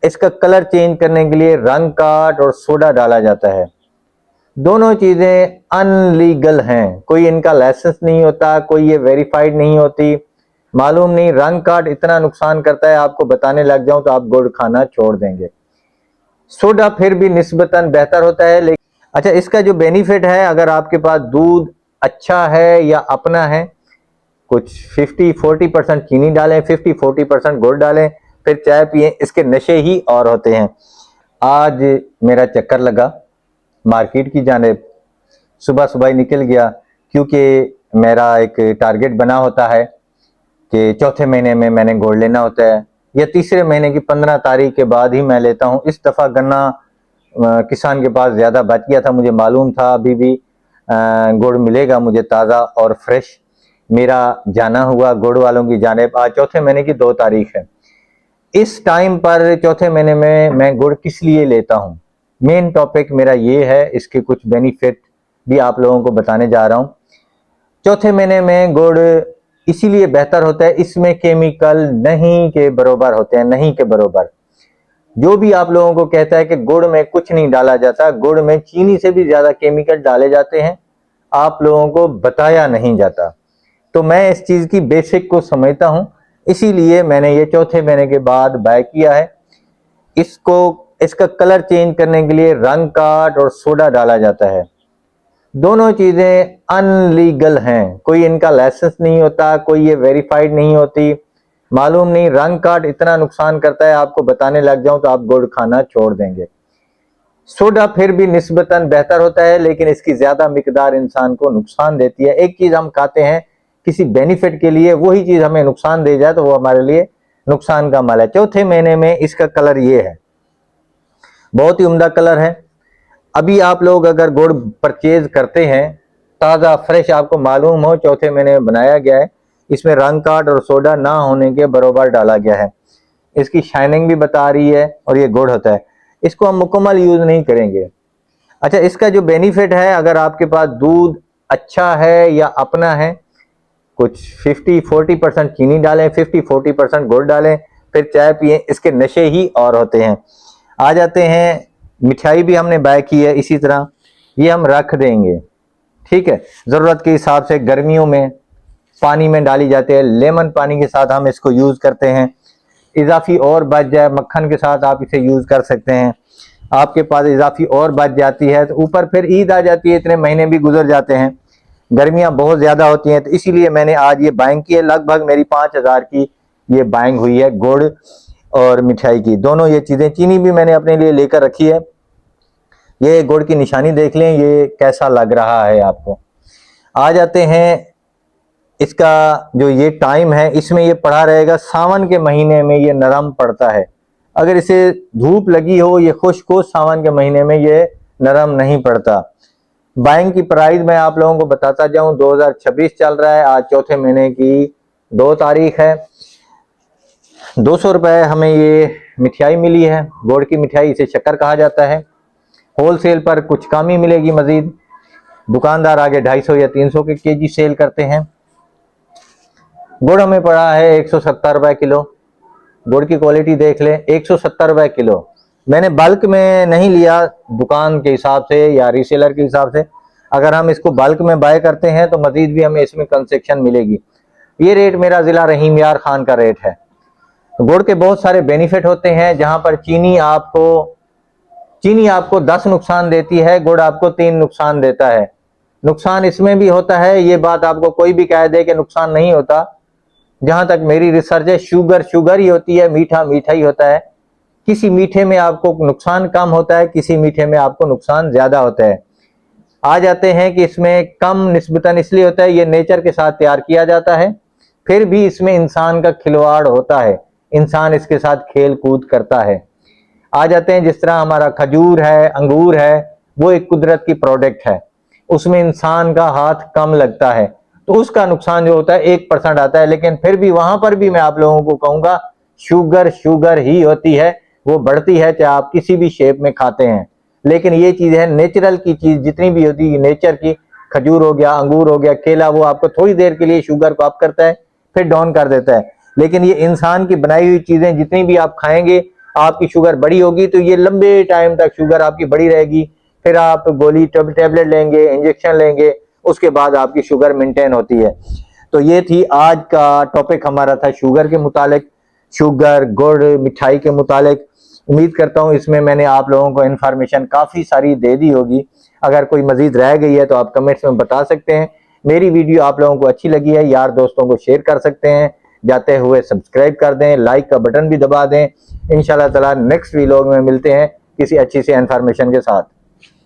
इसका colour change करने के लिए रंग काट और सोडा डाला जाता है। दोनों चीजें अनलीगल हैं, कोई इनका लाइसेंस नहीं होता, कोई ये वेरीफाइड नहीं होती। मालूम नहीं रंग काट इतना नुकसान करता है, आपको बताने लग जाऊं तो आप गुड़ खाना छोड़ देंगे। सोडा फिर भी निस्बतन बेहतर होता है, लेकिन अच्छा इसका जो बेनिफिट है, अगर आपके पास दूध अच्छा है या अपना है, कुछ 50-40% चीनी डालें, 50-40% गुड़ डालें, फिर चाय पिए, इसके नशे ही और होते हैं। आज मेरा चक्कर लगा मार्केट की जानिब, सुबह सुबह ही निकल गया, क्योंकि मेरा एक टारगेट बना होता है कि चौथे महीने में मैंने गुड़ लेना होता है, या तीसरे महीने की 15 तारीख के बाद ही मैं लेता हूँ। इस दफ़ा गन्ना किसान के पास ज़्यादा बच गया था, मुझे मालूम था अभी भी गुड़ मिलेगा मुझे ताज़ा और फ्रेश। मेरा जाना हुआ गुड़ वालों की जानिब। आज चौथे महीने की 2 तारीख है। इस टाइम पर चौथे महीने में मैं गुड़ किस लिए लेता हूँ, मेन टॉपिक मेरा ये है, इसके कुछ बेनिफिट भी आप लोगों को बताने जा रहा हूँ। चौथे महीने में गुड़ इसीलिए बेहतर होता है, इसमें केमिकल नहीं के बराबर होते हैं, नहीं के बराबर। जो भी आप लोगों को कहता है कि गुड़ में कुछ नहीं डाला जाता, गुड़ में चीनी से भी ज्यादा केमिकल डाले जाते हैं, आप लोगों को बताया नहीं जाता। तो मैं इस चीज की बेसिक को समझता हूं, इसीलिए मैंने ये चौथे महीने के बाद बाय किया है। इसका कलर चेंज करने के लिए रंग काट और सोडा डाला जाता है। दोनों चीजें अनलीगल हैं, कोई इनका लाइसेंस नहीं होता, कोई ये वेरीफाइड नहीं होती। मालूम नहीं रंग काट इतना नुकसान करता है, आपको बताने लग जाऊं तो आप गुड़ खाना छोड़ देंगे। सोडा फिर भी निस्बतन बेहतर होता है, लेकिन इसकी ज्यादा मिकदार इंसान को नुकसान देती है। एक चीज हम खाते हैं किसी बेनिफिट के लिए, वही चीज हमें नुकसान दे जाए तो वो हमारे लिए नुकसान का माल है। चौथे महीने में इसका कलर ये है, बहुत ही उम्दा कलर है। अभी आप लोग अगर गुड़ परचेज करते हैं ताज़ा फ्रेश, आपको मालूम हो चौथे महीने में बनाया गया है, इसमें रंग काट और सोडा ना होने के बराबर डाला गया है, इसकी शाइनिंग भी बता रही है और ये गुड़ होता है। इसको हम मुकम्मल यूज नहीं करेंगे। अच्छा इसका जो बेनिफिट है, अगर आपके पास दूध अच्छा है या अपना है, कुछ 50-40% चीनी डालें, 50-40% गुड़ डालें, फिर चाय पिए, इसके नशे ही और होते हैं। आ जाते हैं, मिठाई भी हमने बाय की है इसी तरह, ये हम रख देंगे, ठीक है। जरूरत के हिसाब से गर्मियों में पानी में डाली जाती है, लेमन पानी के साथ हम इसको यूज करते हैं। इजाफी और बच जाए, मक्खन के साथ आप इसे यूज कर सकते हैं। आपके पास इजाफी और बच जाती है तो ऊपर फिर ईद आ जाती है, इतने महीने भी गुजर जाते हैं, गर्मियां बहुत ज्यादा होती हैं, तो इसीलिए मैंने आज ये बाइंग की है। लगभग मेरी 5000 की ये बाइंग हुई है, गुड़ और मिठाई की, दोनों ये चीजें। चीनी भी मैंने अपने लिए लेकर रखी है, ये गुड़ की निशानी देख लें, ये कैसा लग रहा है आपको। आ जाते हैं, इसका जो ये टाइम है, इसमें ये पड़ा रहेगा, सावन के महीने में ये नरम पड़ता है। अगर इसे धूप लगी हो, ये खुश्क हो, सावन के महीने में ये नरम नहीं पड़ता। बाइंग की प्राइस मैं आप लोगों को बताता जाऊं, 2026 चल रहा है, आज चौथे महीने की 2 तारीख है। 200 रुपये हमें ये मिठाई मिली है, गुड़ की मिठाई, इसे शक्कर कहा जाता है। होलसेल पर कुछ कम ही मिलेगी मजीद, दुकानदार आगे 250 या 300 के केजी सेल करते हैं। गुड़ हमें पड़ा है 170 रुपये किलो। गुड़ की क्वालिटी देख लें, 170 रुपये किलो। मैंने बल्क में नहीं लिया दुकान के हिसाब से या रीसेलर के हिसाब से, अगर हम इसको बल्क में बाय करते हैं तो मजीद भी हमें इसमें कंसेक्शन मिलेगी। ये रेट मेरा जिला रहीम यार खान का रेट है। गुड़ के बहुत सारे बेनिफिट होते हैं, जहां पर चीनी आपको 10 नुकसान देती है, गुड़ आपको 3 नुकसान देता है। नुकसान इसमें भी होता है, ये बात आपको कोई भी कह दे कि नुकसान नहीं होता, जहां तक मेरी रिसर्च है, शुगर ही होती है, मीठा मीठा ही होता है। किसी मीठे में आपको नुकसान कम होता है, किसी मीठे में आपको नुकसान ज्यादा होता है। आ जाते हैं कि इसमें कम निस्बतन इसलिए होता है, ये नेचर के साथ तैयार किया जाता है, फिर भी इसमें इंसान का खिलवाड़ होता है, इंसान इसके साथ खेल कूद करता है। आ जाते हैं, जिस तरह हमारा खजूर है, अंगूर है, वो एक कुदरत की प्रोडक्ट है, उसमें इंसान का हाथ कम लगता है, तो उसका नुकसान जो होता है 1% आता है। लेकिन फिर भी वहां पर भी मैं आप लोगों को कहूंगा, शुगर ही होती है, वो बढ़ती है चाहे आप किसी भी शेप में खाते हैं। लेकिन ये चीज है, नेचुरल की चीज जितनी भी होती है नेचर की, खजूर हो गया, अंगूर हो गया, केला, वो आपको थोड़ी देर के लिए शुगर को अप करता है, फिर डाउन कर देता है। लेकिन ये इंसान की बनाई हुई चीजें जितनी भी आप खाएंगे, आपकी शुगर बड़ी होगी तो ये लंबे टाइम तक शुगर आपकी बड़ी रहेगी, फिर आप गोली टैबलेट लेंगे, इंजेक्शन लेंगे, उसके बाद आपकी शुगर मेंटेन होती है। तो ये थी आज का टॉपिक हमारा था शुगर के मुतालिक, शुगर, गुड़, मिठाई के मुतालिक। उम्मीद करता हूँ इसमें मैंने आप लोगों को इन्फॉर्मेशन काफ़ी सारी दे दी होगी। अगर कोई मजीद रह गई है तो आप कमेंट्स में बता सकते हैं। मेरी वीडियो आप लोगों को अच्छी लगी है, यार दोस्तों को शेयर कर सकते हैं, जाते हुए सब्सक्राइब कर दें, लाइक का बटन भी दबा दें। इंशाल्लाह ताला नेक्स्ट वीडियो में मिलते हैं किसी अच्छी सी इन्फॉर्मेशन के साथ।